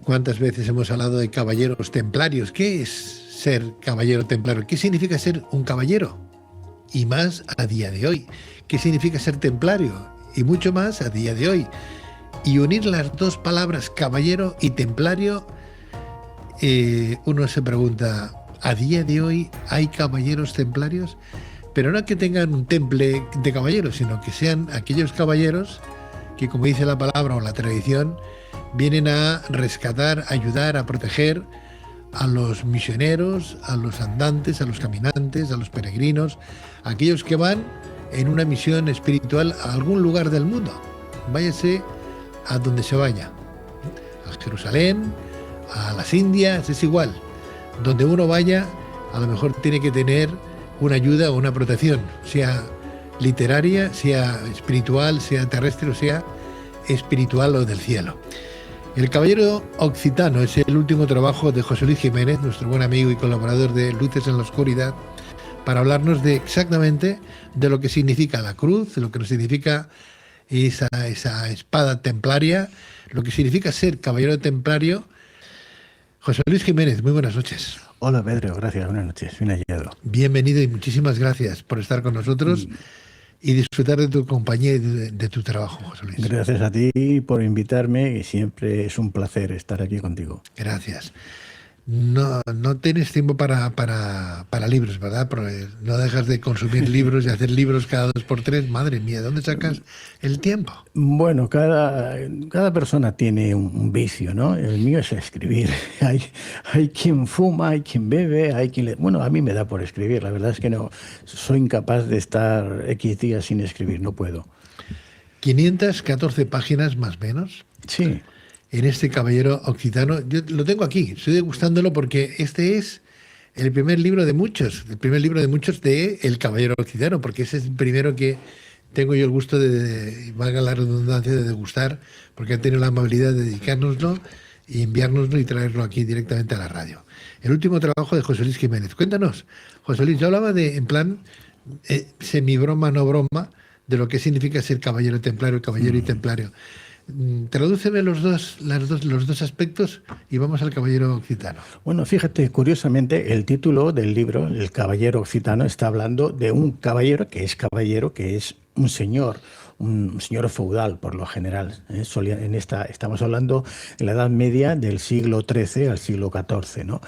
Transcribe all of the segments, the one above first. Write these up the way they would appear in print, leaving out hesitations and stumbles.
¿Cuántas veces hemos hablado de caballeros templarios? ¿Qué es ser caballero templario? ¿Qué significa ser un caballero? Y más a día de hoy. ¿Qué significa ser templario? Y mucho más a día de hoy. Y unir las dos palabras caballero y templario, uno se pregunta, ¿a día de hoy hay caballeros templarios? Pero no que tengan un temple de caballeros, sino que sean aquellos caballeros que, como dice la palabra o la tradición, vienen a rescatar, ayudar, a proteger a los misioneros, a los andantes, a los caminantes, a los peregrinos, a aquellos que van en una misión espiritual a algún lugar del mundo. Váyase a donde se vaya, a Jerusalén, a las Indias, es igual. Donde uno vaya, a lo mejor tiene que tener una ayuda o una protección, sea literaria, sea espiritual, sea terrestre o sea espiritual o del cielo. El Caballero Occitano es el último trabajo de José Luis Jiménez, nuestro buen amigo y colaborador de Luces en la Oscuridad, para hablarnos de exactamente de lo que significa la cruz, de lo que significa esa espada templaria, lo que significa ser caballero templario. José Luis Jiménez, muy buenas noches. Hola Pedro, gracias, buenas noches, bien hallado. Bienvenido y muchísimas gracias por estar con nosotros y disfrutar de tu compañía y de tu trabajo, José Luis. Gracias a ti por invitarme y siempre es un placer estar aquí contigo. Gracias. No tienes tiempo para libros, ¿verdad? Porque no dejas de consumir libros y hacer libros cada 2 por 3. Madre mía, ¿dónde sacas el tiempo? Bueno, cada persona tiene un vicio, ¿no? El mío es escribir. Hay quien fuma, hay quien bebe, hay quien... Bueno, a mí me da por escribir. La verdad es que no soy incapaz de estar X días sin escribir, no puedo. 514 páginas más o menos. Sí. En este Caballero Occitano, yo lo tengo aquí, estoy degustándolo porque este es el primer libro de muchos, de El Caballero Occitano, porque ese es el primero que tengo yo el gusto valga la redundancia, de degustar, porque han tenido la amabilidad de dedicárnoslo y enviárnoslo y traerlo aquí directamente a la radio. El último trabajo de José Luis Jiménez. Cuéntanos, José Luis, yo hablaba en plan semi-broma, no broma, de lo que significa ser caballero templario, caballero y templario. Tradúceme los dos aspectos y vamos al Caballero Occitano. Bueno, fíjate, curiosamente, el título del libro, El Caballero Occitano, está hablando de un caballero, que es un señor feudal, por lo general. Estamos hablando en la Edad Media del siglo XIII al siglo XIV, ¿no?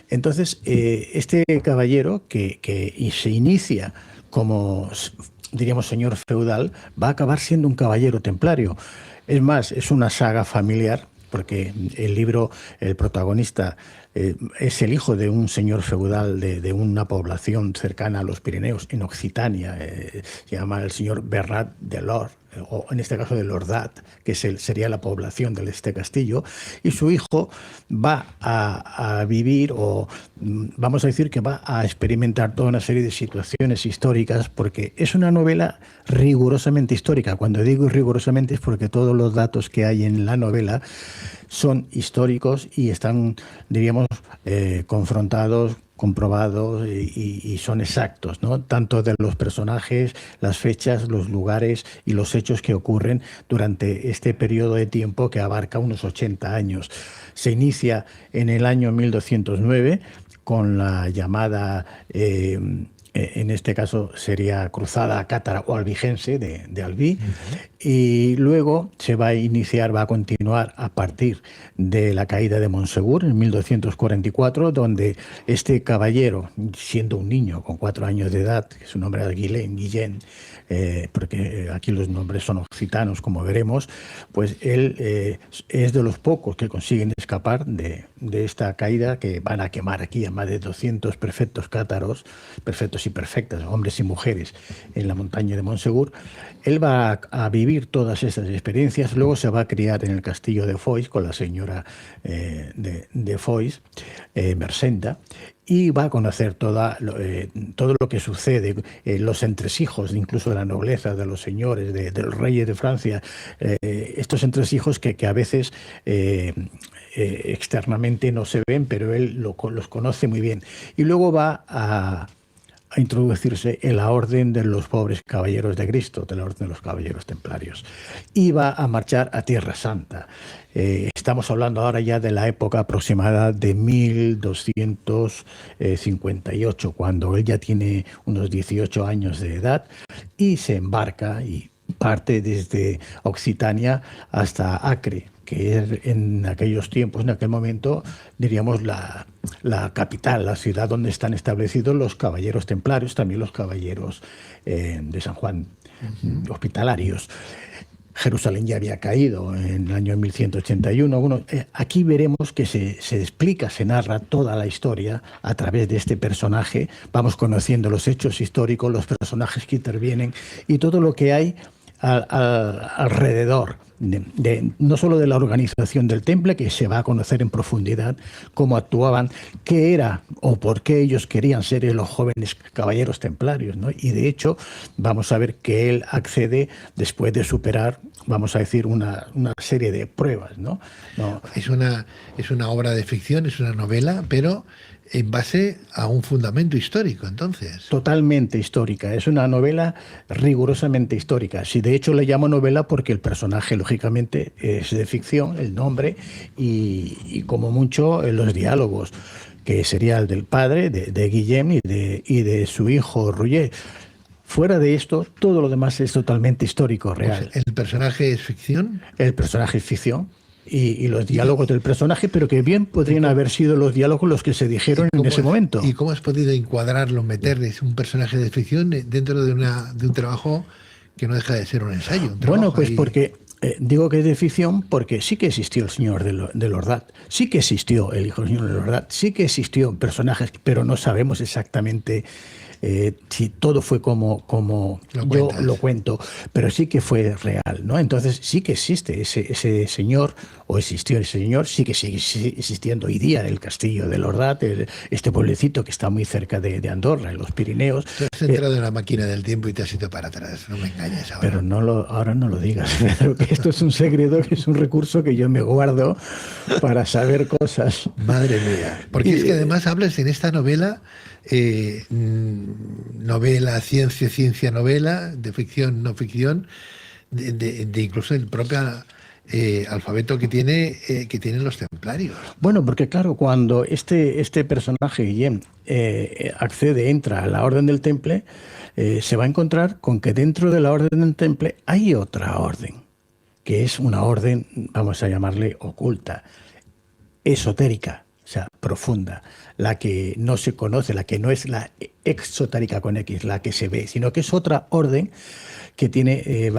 Entonces, este caballero que se inicia como, diríamos, señor feudal, va a acabar siendo un caballero templario. Es más, es una saga familiar, porque el libro, el protagonista, es el hijo de un señor feudal de una población cercana a los Pirineos, en Occitania. Se llama el señor Bernat de Lor, o en este caso de Lordat, que sería la población de este castillo, y su hijo va a vivir, o vamos a decir que va a experimentar toda una serie de situaciones históricas, porque es una novela rigurosamente histórica. Cuando digo rigurosamente es porque todos los datos que hay en la novela son históricos y están, diríamos, confrontados, comprobados y son exactos, ¿no? Tanto de los personajes, las fechas, los lugares y los hechos que ocurren durante este periodo de tiempo que abarca unos 80 años. Se inicia en el año 1209 con la llamada, en este caso sería Cruzada Cátara o Albigense de Albí, y luego va a continuar a partir de la caída de Montsegur en 1244, donde este caballero, siendo un niño con 4 años de edad, que su nombre era Guillén, porque aquí los nombres son occitanos, como veremos, pues él es de los pocos que consiguen escapar de esta caída, que van a quemar aquí a más de 200 perfectos cátaros, perfectos y perfectas, hombres y mujeres, en la montaña de Montsegur. Él va a vivir todas estas experiencias, luego se va a criar en el castillo de Foix con la señora de Foix, Mersenda, y va a conocer todo lo que sucede, los entresijos, incluso de la nobleza, de los señores, de los reyes de Francia, estos entresijos que a veces externamente no se ven, pero él los conoce muy bien. Y luego va a introducirse en la Orden de los Pobres Caballeros de Cristo, de la Orden de los Caballeros Templarios. Iba a marchar a Tierra Santa. Estamos hablando ahora ya de la época aproximada de 1258, cuando él ya tiene unos 18 años de edad y se embarca y parte desde Occitania hasta Acre, que es en aquellos tiempos, en aquel momento, diríamos la capital, la ciudad donde están establecidos los caballeros templarios, también los caballeros de San Juan, hospitalarios. Jerusalén ya había caído en el año 1181. Bueno, aquí veremos que se explica, se narra toda la historia a través de este personaje. Vamos conociendo los hechos históricos, los personajes que intervienen y todo lo que hay alrededor no solo de la organización del temple, que se va a conocer en profundidad cómo actuaban, qué era o por qué ellos querían ser los jóvenes caballeros templarios, ¿no? Y de hecho vamos a ver que él accede después de superar, vamos a decir, una serie de pruebas, ¿no? Es una obra de ficción, es una novela, pero en base a un fundamento histórico, entonces. Totalmente histórica. Es una novela rigurosamente histórica. Sí, de hecho le llamo novela porque el personaje, lógicamente, es de ficción, el nombre, y como mucho los diálogos, que sería el del padre, de Guillem y de su hijo Roger. Fuera de esto, todo lo demás es totalmente histórico, real. O sea, ¿el personaje es ficción? El personaje es ficción. Y los diálogos del personaje, pero que bien podrían haber sido los diálogos los que se dijeron en ese momento. ¿Y cómo has podido encuadrarlo, meterles un personaje de ficción dentro de un trabajo que no deja de ser un ensayo? Bueno, pues porque digo que es de ficción porque sí que existió el señor de Lordat, sí que existió el hijo del señor de Lordat, sí que existió personajes, pero no sabemos exactamente si todo fue como yo lo cuento, pero sí que fue real, ¿no? Entonces sí que existe ese señor, o existió ese señor, sí que sigue existiendo hoy día el castillo de Lordat, este pueblecito que está muy cerca de Andorra, en los Pirineos. Tú has entrado en la máquina del tiempo y te has ido para atrás, no me engañes ahora. Pero ahora no lo digas, Pedro, que esto es un secreto, que es un recurso que yo me guardo para saber cosas. Madre mía, porque es que además hablas en esta novela, novela, ciencia, novela, de ficción, no ficción, de incluso el propio alfabeto que tienen los templarios. Bueno, porque claro, cuando este personaje, Guillem, entra a la Orden del Temple, se va a encontrar con que dentro de la Orden del Temple hay otra orden, que es una orden, vamos a llamarle oculta, esotérica, o sea, profunda, la que no se conoce, la que no es la exotérica con X, la que se ve, sino que es otra orden que tiene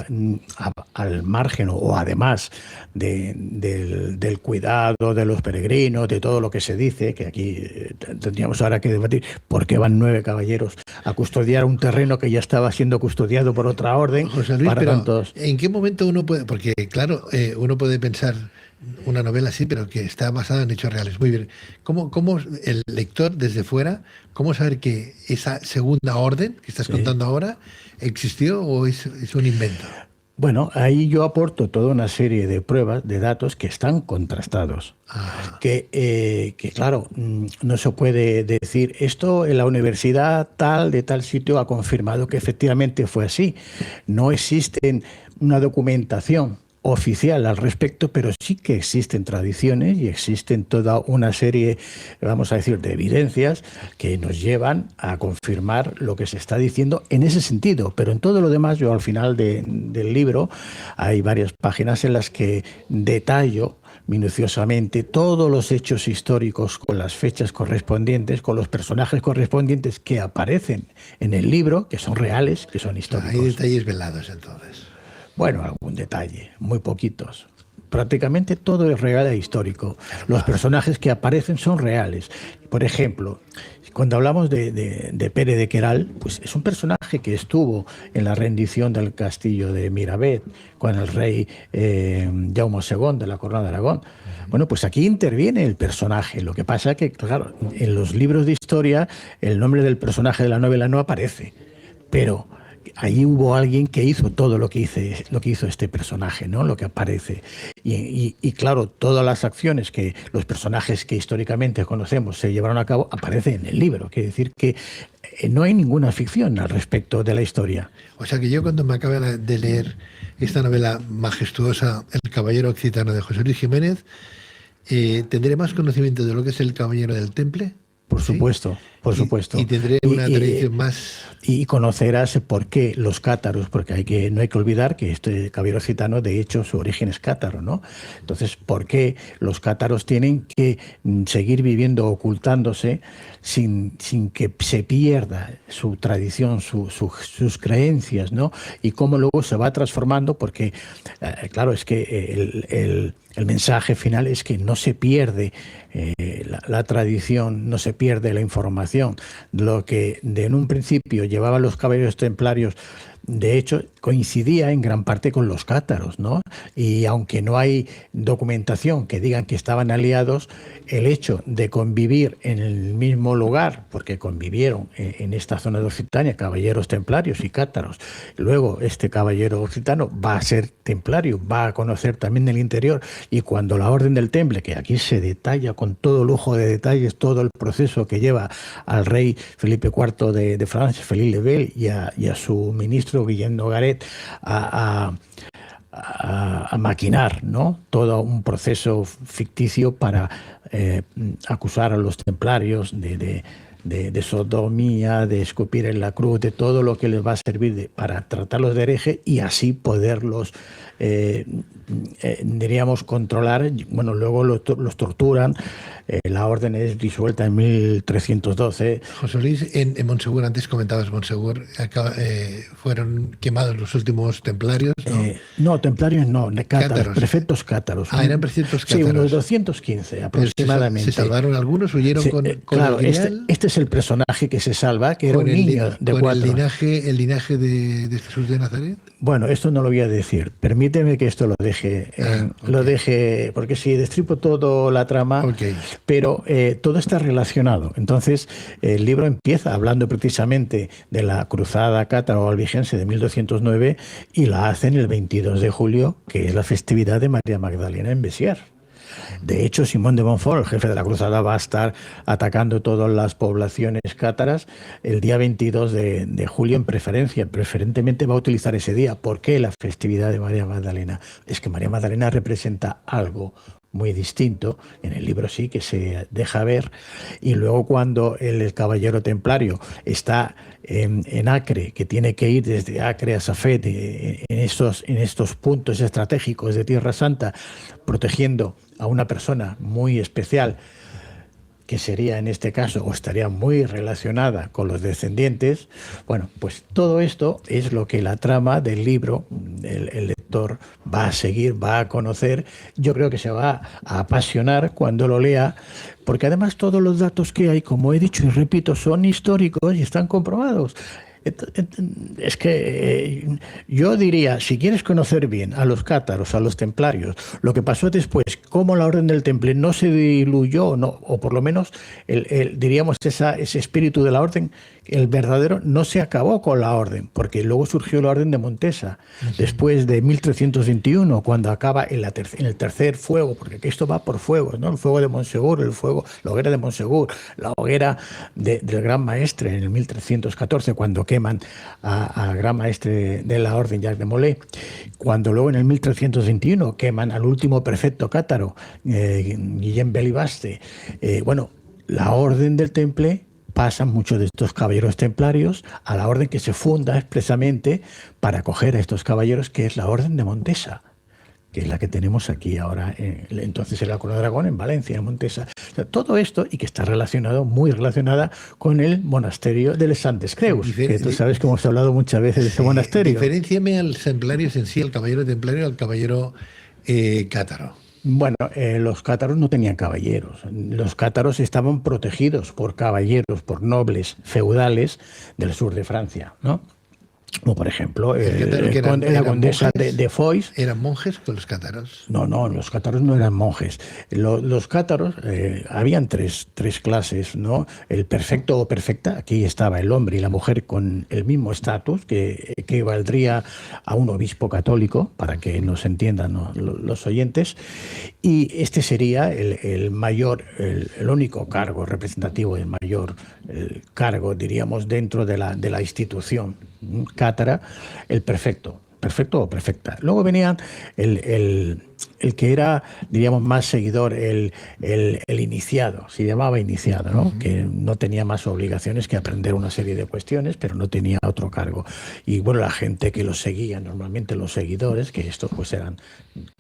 al margen o además del cuidado de los peregrinos, de todo lo que se dice, que aquí tendríamos ahora que debatir por qué van 9 caballeros a custodiar un terreno que ya estaba siendo custodiado por otra orden. José Luis, pero ¿en qué momento uno puede...? Porque claro, uno puede pensar una novela así, pero que está basada en hechos reales. Muy bien. ¿Cómo el lector desde fuera, cómo saber que esa segunda orden que estás contando ahora existió o es un invento? Bueno, ahí yo aporto toda una serie de pruebas, de datos que están contrastados. Que claro, no se puede decir esto en la universidad tal de tal sitio ha confirmado que efectivamente fue así. No existe una documentación oficial al respecto, pero sí que existen tradiciones y existen toda una serie, vamos a decir, de evidencias que nos llevan a confirmar lo que se está diciendo en ese sentido. Pero en todo lo demás, yo al final del libro hay varias páginas en las que detallo minuciosamente todos los hechos históricos con las fechas correspondientes, con los personajes correspondientes que aparecen en el libro, que son reales, que son históricos. Hay detalles velados entonces. Bueno, algún detalle, muy poquitos. Prácticamente todo es real e histórico. Los personajes que aparecen son reales. Por ejemplo, cuando hablamos de Pere de Queralt, pues es un personaje que estuvo en la rendición del castillo de Miravet con el rey Jaume II de la Corona de Aragón. Bueno, pues aquí interviene el personaje. Lo que pasa es que, claro, en los libros de historia el nombre del personaje de la novela no aparece, pero ahí hubo alguien que hizo todo lo que hizo este personaje, ¿no? Lo que aparece. Y claro, todas las acciones que los personajes que históricamente conocemos se llevaron a cabo aparecen en el libro. Quiere decir que no hay ninguna ficción al respecto de la historia. O sea que yo cuando me acabe de leer esta novela majestuosa, El Caballero Occitano de José Luis Jiménez, tendré más conocimiento de lo que es el Caballero del Temple. Por ¿sí? supuesto, por supuesto. Y tendré una tradición más. Y conocerás por qué los cátaros, porque no hay que olvidar que este caballero occitano, de hecho, su origen es cátaro, ¿no? Entonces, ¿por qué los cátaros tienen que seguir viviendo ocultándose sin que se pierda su tradición, sus creencias, ¿no? Y cómo luego se va transformando, porque, claro, es que el mensaje final es que no se pierde la tradición, no se pierde la información. Lo que en un principio llevaban los caballeros templarios, de hecho, coincidía en gran parte con los cátaros, ¿no? Y aunque no hay documentación que digan que estaban aliados, el hecho de convivir en el mismo lugar, porque convivieron en esta zona de Occitania caballeros templarios y cátaros, luego este caballero occitano va a ser templario, va a conocer también el interior, y cuando la Orden del Temple, que aquí se detalla con todo lujo de detalles todo el proceso que lleva al rey Felipe IV de Francia, Felipe le Bel, y a su ministro Guillem Nogaret a maquinar, ¿no? Todo un proceso ficticio para acusar a los templarios de sodomía, de escupir en la cruz, de todo lo que les va a servir para tratarlos de hereje y así poderlos, diríamos, controlar. Bueno, luego los torturan. La orden es disuelta en 1312. José Luis, en Monsegur, antes comentabas Monsegur, fueron quemados los últimos templarios, ¿no? No, templarios no, cátaros, prefectos cátaros. Eran prefectos cátaros. Sí, unos 215 aproximadamente. ¿Se salvaron algunos? ¿Huyeron con claro, el lineal? este es el personaje que se salva, que era un niño de 4. ¿El linaje de Jesús de Nazaret? Bueno, esto no lo voy a decir. Permíteme que esto lo deje, lo deje, porque si destripo todo la trama, pero todo está relacionado. Entonces, el libro empieza hablando precisamente de la cruzada cátaro-albigense de 1209 y la hacen el 22 de julio, que es la festividad de María Magdalena en Béziers. De hecho, Simón de Montfort, el jefe de la cruzada, va a estar atacando todas las poblaciones cátaras el día 22 de julio en preferencia. Preferentemente va a utilizar ese día. ¿Por qué la festividad de María Magdalena? Es que María Magdalena representa algo muy distinto, en el libro sí que se deja ver, y luego cuando el caballero templario está en Acre, que tiene que ir desde Acre a Safed, en estos puntos estratégicos de Tierra Santa, protegiendo a una persona muy especial, que sería en este caso, o estaría muy relacionada con los descendientes. Bueno, pues todo esto es lo que la trama del libro, el lector va a seguir, va a conocer. Yo creo que se va a apasionar cuando lo lea, porque además todos los datos que hay, como he dicho y repito, son históricos y están comprobados. Es que yo diría, si quieres conocer bien a los cátaros, a los templarios, lo que pasó después, cómo la Orden del Temple no se diluyó, no, o por lo menos diríamos ese espíritu de la Orden, el verdadero, no se acabó con la Orden, porque luego surgió la Orden de Montesa, después de 1321, cuando acaba en el tercer fuego, porque esto va por fuegos, ¿no? El fuego de Monsegur, la hoguera de Monsegur, la hoguera del Gran Maestre en el 1314, cuando queman al Gran Maestre de la Orden, Jacques de Molay, cuando luego en el 1321 queman al último prefecto cátaro, Guillem Belibaste. Bueno, la Orden del Temple pasan muchos de estos caballeros templarios a la orden que se funda expresamente para acoger a estos caballeros, que es la Orden de Montesa, que es la que tenemos aquí ahora, entonces en la Corona de Aragón, en Valencia, en Montesa. O sea, todo esto, y que está relacionado, muy relacionada con el monasterio de Les Santes Creus, que tú sabes que hemos hablado muchas veces de ese monasterio. Diferenciame al templario en sí, al caballero templario, al caballero cátaro. Bueno, los cátaros no tenían caballeros. Los cátaros estaban protegidos por caballeros, por nobles feudales del sur de Francia, ¿no? Como por ejemplo la eran condesa monjes, de Foix. ¿eran monjes con los cátaros? No, no, los cátaros no eran monjes. Los cátaros, habían tres clases, ¿no? El perfecto o perfecta, aquí estaba el hombre y la mujer con el mismo estatus, que equivaldría a un obispo católico, para que nos entiendan, ¿no?, los oyentes. Y este sería el mayor, el único cargo representativo, el mayor cargo, diríamos, dentro de la institución cátara, el perfecto o perfecta. Luego venía el que era, diríamos, más seguidor, el iniciado, se llamaba iniciado, ¿no? Que no tenía más obligaciones que aprender una serie de cuestiones, pero no tenía otro cargo. Y bueno, la gente que los seguía, normalmente los seguidores, que estos pues eran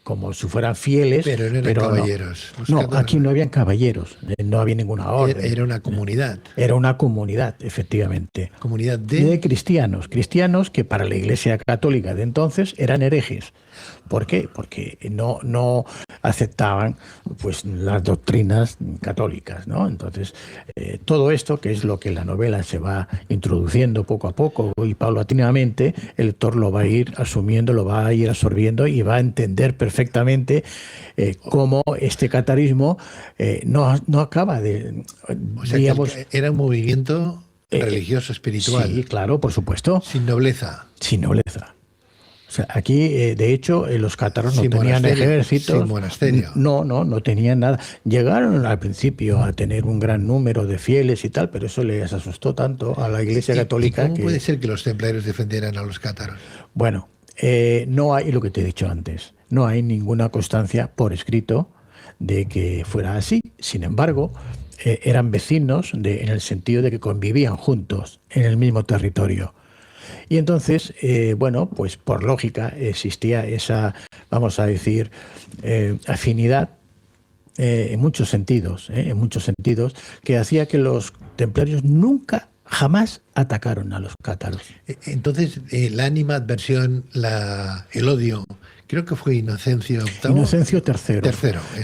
como si fueran fieles. Pero no eran caballeros. No, aquí no habían caballeros, no había ninguna orden. Era una comunidad. Era una comunidad, efectivamente. Comunidad de cristianos que para la Iglesia Católica de entonces eran herejes. ¿Por qué? Porque no aceptaban pues las doctrinas católicas, ¿no? Entonces, todo esto, que es lo que la novela se va introduciendo poco a poco y paulatinamente, el lector lo va a ir asumiendo, lo va a ir absorbiendo y va a entender perfectamente cómo este catarismo no acaba de... O sea, digamos, que era un movimiento religioso, espiritual. Sí, claro, por supuesto. Sin nobleza. Sin nobleza. O sea, aquí, de hecho, los cátaros no tenían ejércitos. Sin monasterio. No tenían nada. Llegaron al principio a tener un gran número de fieles y tal, pero eso les asustó tanto a la Iglesia Católica. ¿Y cómo puede ser que los templarios defendieran a los cátaros? Bueno, no hay, lo que te he dicho antes, no hay ninguna constancia por escrito de que fuera así. Sin embargo, eran vecinos en el sentido de que convivían juntos en el mismo territorio. Y entonces, bueno, pues por lógica existía esa, vamos a decir, afinidad en muchos sentidos, que hacía que los templarios nunca, jamás atacaron a los cátaros. Entonces, la animadversión, el odio, creo que fue Inocencio VIII. Inocencio III.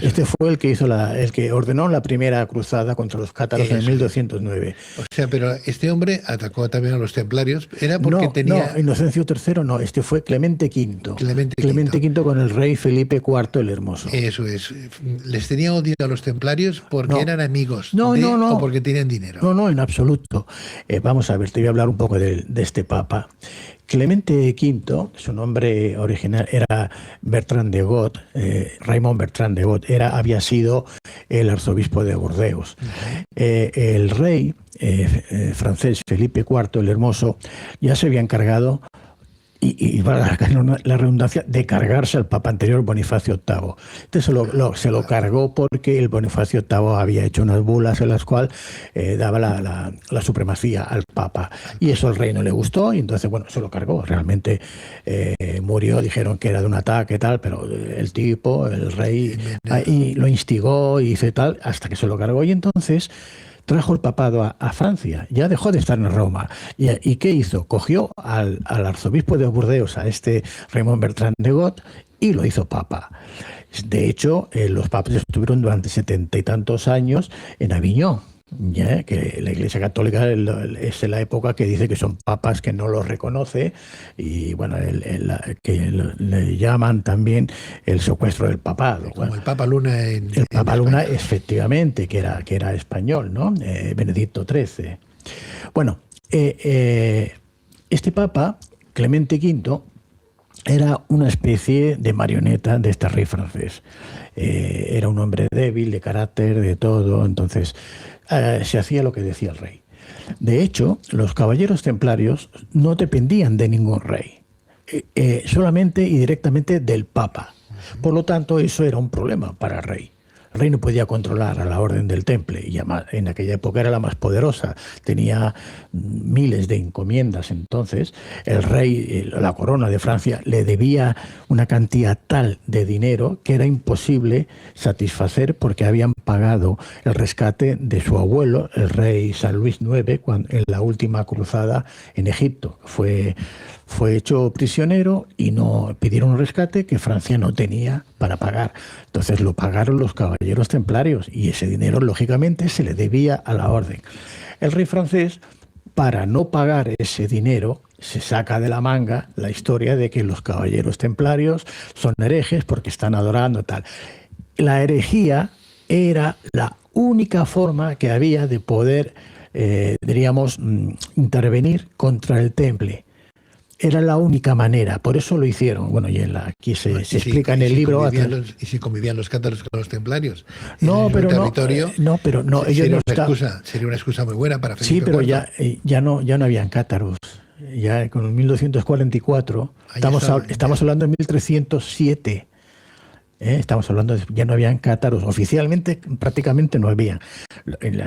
Este fue el que hizo el que ordenó la primera cruzada contra los cátaros en 1209. O sea, pero este hombre atacó también a los templarios. Era porque tenía. No, Inocencio III no. Este fue Clemente V. Clemente V con el rey Felipe IV el Hermoso. Eso es. Les tenía odio a los templarios porque eran amigos. No. O porque tenían dinero. No, en absoluto. Vamos a ver, te voy a hablar un poco de este papa. Clemente V, su nombre original era Bertrand de Got, Raymond Bertrand de Got, había sido el arzobispo de Burdeos. El rey francés Felipe IV el Hermoso ya se había encargado, y la redundancia, de cargarse al papa anterior, Bonifacio VIII. Entonces se lo cargó porque el Bonifacio VIII había hecho unas bulas en las cuales daba la supremacía al papa. Y eso al rey no le gustó y entonces, bueno, se lo cargó. Realmente murió, dijeron que era de un ataque y tal, pero el rey, ahí lo instigó y hizo tal, hasta que se lo cargó. Y entonces trajo el papado a Francia, ya dejó de estar en Roma. ¿Y qué hizo? Cogió al arzobispo de Burdeos, a este Raymond Bertrand de Got, y lo hizo papa. De hecho, los papas estuvieron durante 70 y tantos años en Aviñón, ya que la Iglesia Católica es la época que dice que son papas, que no los reconoce, y bueno, que le llaman también el secuestro del papado. Como el Papa Luna en El Papa en Luna, España. efectivamente, que era español, ¿no? Benedicto XIII. Bueno, este papa, Clemente V, era una especie de marioneta de este rey francés. Era un hombre débil, de carácter, de todo, entonces se hacía lo que decía el rey. De hecho, los caballeros templarios no dependían de ningún rey, solamente y directamente del papa. Por lo tanto, eso era un problema para el rey. El rey no podía controlar a la Orden del Temple, y además en aquella época era la más poderosa, tenía miles de encomiendas. Entonces el rey, la corona de Francia, le debía una cantidad tal de dinero que era imposible satisfacer, porque habían pagado el rescate de su abuelo, el rey San Luis IX, en la última cruzada en Egipto. Fue hecho prisionero y no pidieron un rescate que Francia no tenía para pagar. Entonces lo pagaron los caballeros templarios y ese dinero, lógicamente, se le debía a la orden. El rey francés, para no pagar ese dinero, se saca de la manga la historia de que los caballeros templarios son herejes porque están adorando tal. La herejía era la única forma que había de poder, diríamos, intervenir contra el temple. Era la única manera, por eso lo hicieron. Bueno, y aquí se explica en el libro. ¿Y si convivían los cátaros con los templarios? No, pero no, ellos no sería una excusa muy buena para Sí, Felipe pero IV. ya no habían cátaros. Ya con el 1244, estamos hablando de 1307. Estamos hablando de ya no habían cátaros. Oficialmente prácticamente no había.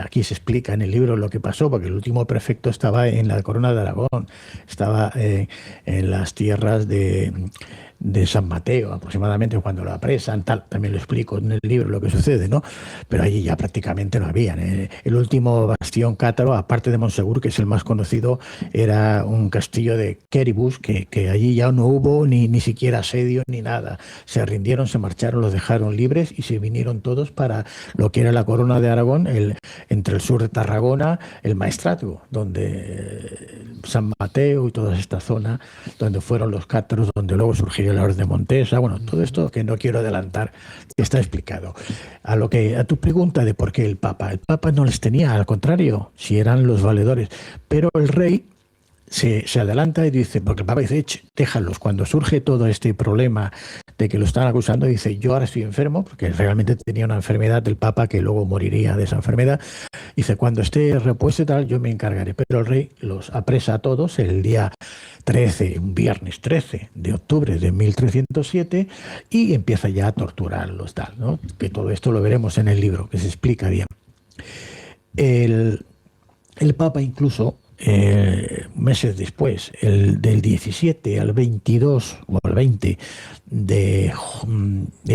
Aquí se explica en el libro lo que pasó, porque el último prefecto estaba en la Corona de Aragón, estaba en las tierras de San Mateo, aproximadamente, cuando lo apresan, tal. También lo explico en el libro lo que sucede, ¿no? Pero allí ya prácticamente no habían. El último bastión cátaro, aparte de Monsegur, que es el más conocido, era un castillo de Queribus, que allí ya no hubo ni siquiera asedio ni nada. Se rindieron, se marcharon, los dejaron libres y se vinieron todos para lo que era la Corona de Aragón, entre el sur de Tarragona, el Maestrazgo, donde San Mateo y toda esta zona, donde fueron los cátaros, donde luego surgió la Orden de Montesa. Bueno, todo esto que no quiero adelantar está explicado. A tu pregunta de por qué el Papa no les tenía, al contrario, si eran los valedores, pero el rey se adelanta y dice, porque el Papa dice, déjalos. Cuando surge todo este problema de que lo están acusando, dice, yo ahora estoy enfermo, porque realmente tenía una enfermedad del Papa que luego moriría de esa enfermedad. Dice, cuando esté repuesto y tal, yo me encargaré. Pero el rey los apresa a todos el día 13, un viernes 13 de octubre de 1307, y empieza ya a torturarlos, tal, ¿no? Que todo esto lo veremos en el libro, que se explica bien. El Papa incluso, meses después, del 17 al 22 o al 20 de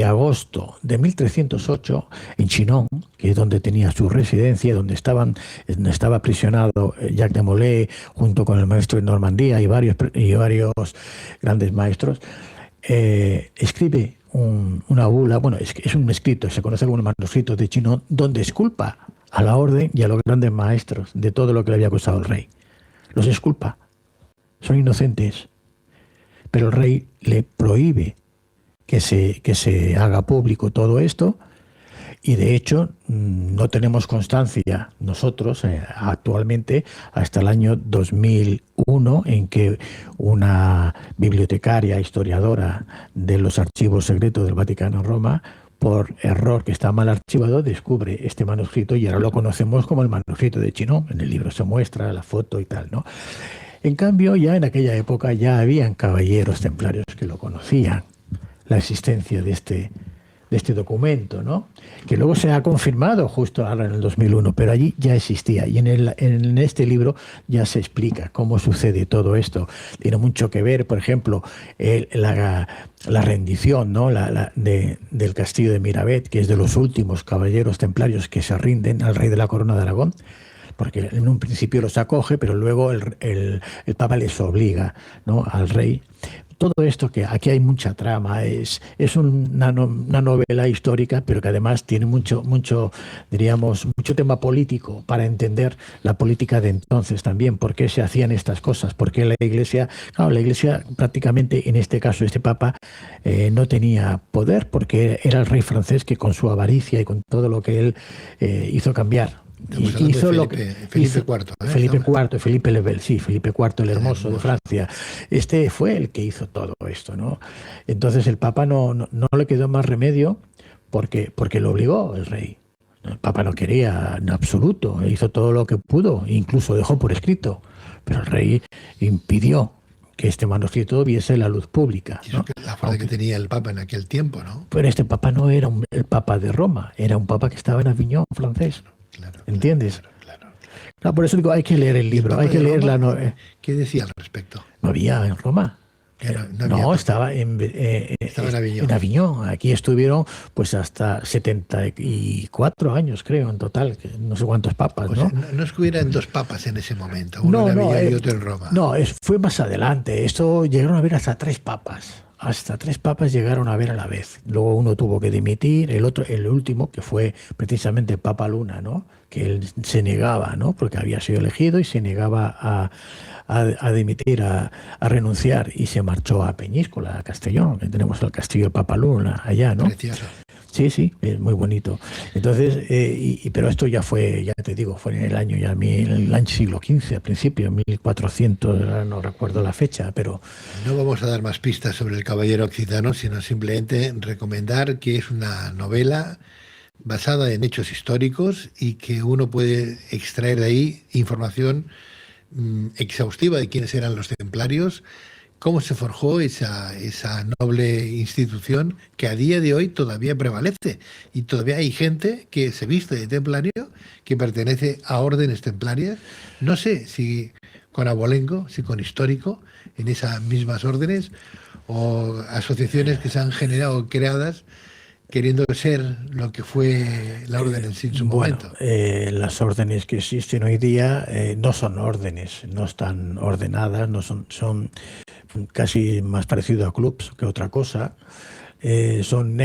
agosto de 1308, en Chinon, que es donde tenía su residencia, donde estaba aprisionado Jacques de Molay junto con el maestro de Normandía y varios grandes maestros, escribe una bula, bueno, es un escrito, se conoce como un manuscrito de Chinon, donde exculpa a la orden y a los grandes maestros de todo lo que le había acusado el rey. Los exculpa, son inocentes, pero el rey le prohíbe que se haga público todo esto, y de hecho no tenemos constancia nosotros actualmente hasta el año 2001, en que una bibliotecaria historiadora de los archivos secretos del Vaticano en Roma, por error que está mal archivado, descubre este manuscrito y ahora lo conocemos como el manuscrito de Chinon. En el libro se muestra la foto y tal, ¿no? En cambio, ya en aquella época ya habían caballeros templarios que lo conocían, la existencia de este documento, ¿no? Que luego se ha confirmado justo ahora en el 2001, pero allí ya existía. Y en este libro ya se explica cómo sucede todo esto. Tiene mucho que ver, por ejemplo, la rendición, ¿no? Del castillo de Miravet, que es de los últimos caballeros templarios que se rinden al rey de la Corona de Aragón, porque en un principio los acoge, pero luego el Papa les obliga, ¿no?, al rey. Todo esto, que aquí hay mucha trama, es una novela histórica, pero que además tiene mucho tema político para entender la política de entonces también. ¿Por qué se hacían estas cosas? Porque la Iglesia prácticamente, en este caso este Papa, no tenía poder, porque era el rey francés que con su avaricia y con todo lo que él hizo cambiar. Hizo Felipe IV. Felipe IV, Felipe le Bel, sí, Felipe IV el Hermoso de Francia. Este fue el que hizo todo esto, ¿no? Entonces el Papa no le quedó más remedio porque lo obligó el rey. El Papa no quería en absoluto, hizo todo lo que pudo, incluso dejó por escrito, pero el rey impidió que este manuscrito viese la luz pública, ¿no? La fuerza que tenía el Papa en aquel tiempo, ¿no? Pero este Papa no era el Papa de Roma, era un Papa que estaba en Avignon, francés. Claro, ¿entiendes? Claro. Por eso digo, hay que leer el libro, hay que leer la... ¿Qué decía al respecto? No había en Roma. Estaba en Avignon. En Avignon. Aquí estuvieron pues hasta 74 años, creo, en total. No sé cuántos papas, ¿no? No es que hubieran dos papas en ese momento, uno en Avignon y otro en Roma. No, fue más adelante. Esto llegaron a haber hasta 3 papas hasta 3 papas llegaron a ver a la vez. Luego uno tuvo que dimitir, el último, que fue precisamente Papa Luna, ¿no? Que él se negaba, ¿no? Porque había sido elegido y se negaba a dimitir, a renunciar, y se marchó a Peñíscola, a Castellón, que tenemos el castillo de Papa Luna allá, ¿no? Precioso. Sí, sí, es muy bonito. Entonces, pero esto ya fue, ya te digo, fue en el año el año siglo XV, al principio, 1400, ahora no recuerdo la fecha, pero... No vamos a dar más pistas sobre el Caballero Occitano, sino simplemente recomendar que es una novela basada en hechos históricos y que uno puede extraer de ahí información exhaustiva de quiénes eran los templarios, cómo se forjó esa noble institución que a día de hoy todavía prevalece y todavía hay gente que se viste de templario, que pertenece a órdenes templarias, no sé si con abolengo, si con histórico, en esas mismas órdenes, o asociaciones que se han generado, creadas, queriendo ser lo que fue la orden en sí en su momento. Las órdenes que existen hoy día no son órdenes, no están ordenadas, no son casi más parecido a clubs que otra cosa. Son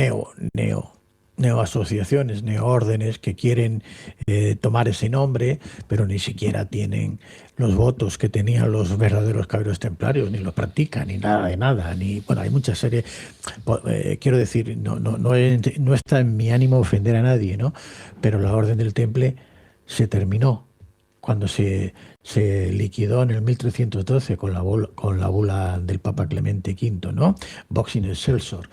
neoasociaciones, neoórdenes que quieren tomar ese nombre, pero ni siquiera tienen los votos que tenían los verdaderos caballeros templarios, ni los practican, ni nada de nada. Bueno, hay muchas series. Quiero decir, no está en mi ánimo ofender a nadie, ¿no? Pero la Orden del Temple se terminó cuando se liquidó en el 1312 con la bula del Papa Clemente V, ¿no? Vox in Excelsior.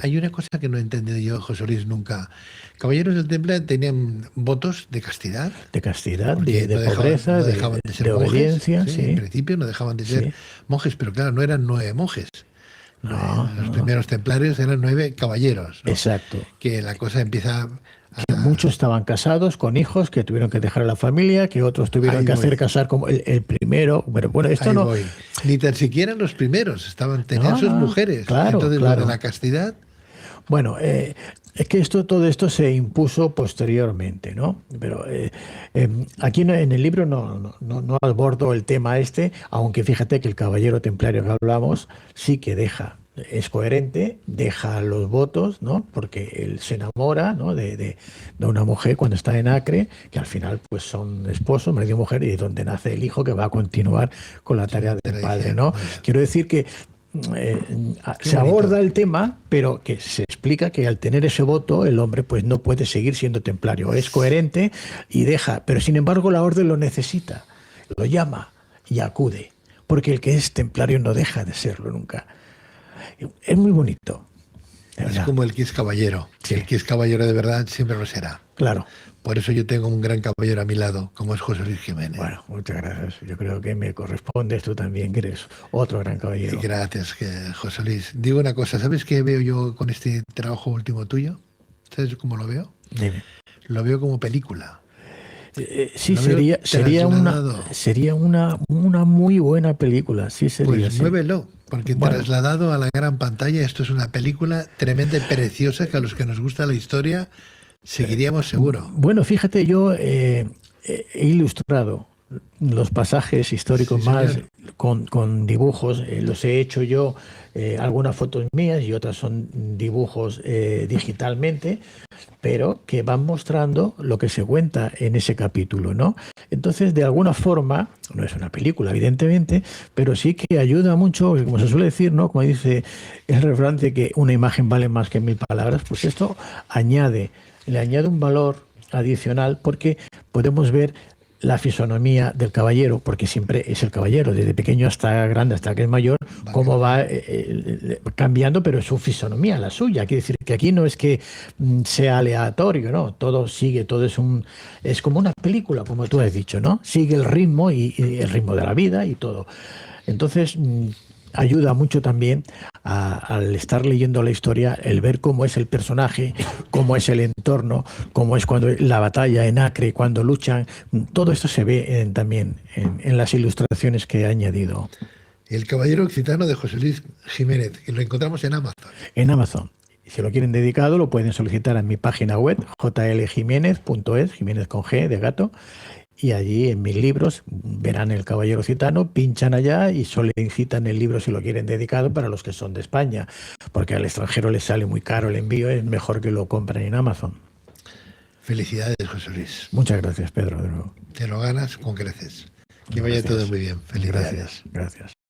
Hay una cosa que no he entendido yo, José Luis, nunca. Caballeros del Temple tenían votos de castidad. De castidad, de pobreza, no dejaban de ser de monjes, obediencia. ¿sí? Sí. En principio no dejaban de ser monjes, pero claro, no eran 9 monjes. Los primeros templarios eran 9 caballeros, ¿no? Exacto. Que la cosa empieza... Que muchos estaban casados con hijos que tuvieron que dejar a la familia, que otros tuvieron que hacer casar como el primero. Pero bueno, esto no... Ni tan siquiera los primeros, tenían sus mujeres. Claro, entonces claro. Lo de la castidad... Bueno, es que todo esto se impuso posteriormente, ¿no? Pero aquí en el libro no abordo el tema aunque fíjate que el caballero templario que hablamos sí que es coherente, deja los votos, ¿no? Porque él se enamora, ¿no? de una mujer cuando está en Acre, que al final pues son esposos, marido y mujer, y donde nace el hijo que va a continuar con la tarea del padre, ¿no? Quiero decir que se aborda el tema, pero que se explica que al tener ese voto el hombre pues no puede seguir siendo templario, es coherente y deja, pero sin embargo la orden lo necesita, lo llama y acude, porque el que es templario no deja de serlo nunca. Es muy bonito. Es como el que es caballero. Sí. El que es caballero de verdad siempre lo será. Claro. Por eso yo tengo un gran caballero a mi lado, como es José Luis Jiménez. Bueno, muchas gracias. Yo creo que me correspondes tú también, que eres otro gran caballero. Gracias, José Luis. Digo una cosa, ¿sabes qué veo yo con este trabajo último tuyo? ¿Sabes cómo lo veo? Dime. Lo veo como película. Sí, sería una muy buena película. Sí, sería. Pues muévelo, porque trasladado a la gran pantalla, esto es una película tremenda y preciosa que a los que nos gusta la historia seguiríamos seguro. Bueno, fíjate, yo he ilustrado los pasajes históricos más con dibujos, los he hecho yo, algunas fotos mías y otras son dibujos digitalmente, pero que van mostrando lo que se cuenta en ese capítulo, ¿no? Entonces, de alguna forma, no es una película, evidentemente, pero sí que ayuda mucho, como se suele decir, ¿no? Como dice el refrán de que una imagen vale más que 1000 palabras, pues esto le añade un valor adicional porque podemos ver la fisonomía del caballero, porque siempre es el caballero, desde pequeño hasta grande, hasta que es mayor, cómo va cambiando, pero es su fisonomía, la suya. Quiere decir que aquí no es que sea aleatorio, ¿no? Todo sigue, todo es como una película, como tú has dicho, ¿no? Sigue el ritmo y el ritmo de la vida y todo. Entonces, ayuda mucho también al estar leyendo la historia, el ver cómo es el personaje, cómo es el entorno, cómo es cuando la batalla en Acre, cuando luchan. Todo esto se ve también en las ilustraciones que he añadido. El Caballero Occitano de José Luis Jiménez, que lo encontramos en Amazon. En Amazon. Si lo quieren dedicado, lo pueden solicitar en mi página web, jljiménez.es, Jiménez con G de gato. Y allí en mis libros verán El Caballero Gitano, pinchan allá y solicitan el libro si lo quieren dedicado para los que son de España, porque al extranjero les sale muy caro el envío, es mejor que lo compren en Amazon. Felicidades, José Luis. Muchas gracias, Pedro, de nuevo. Te lo ganas con creces. Que Gracias. vaya todo muy bien. Felicidades. Gracias.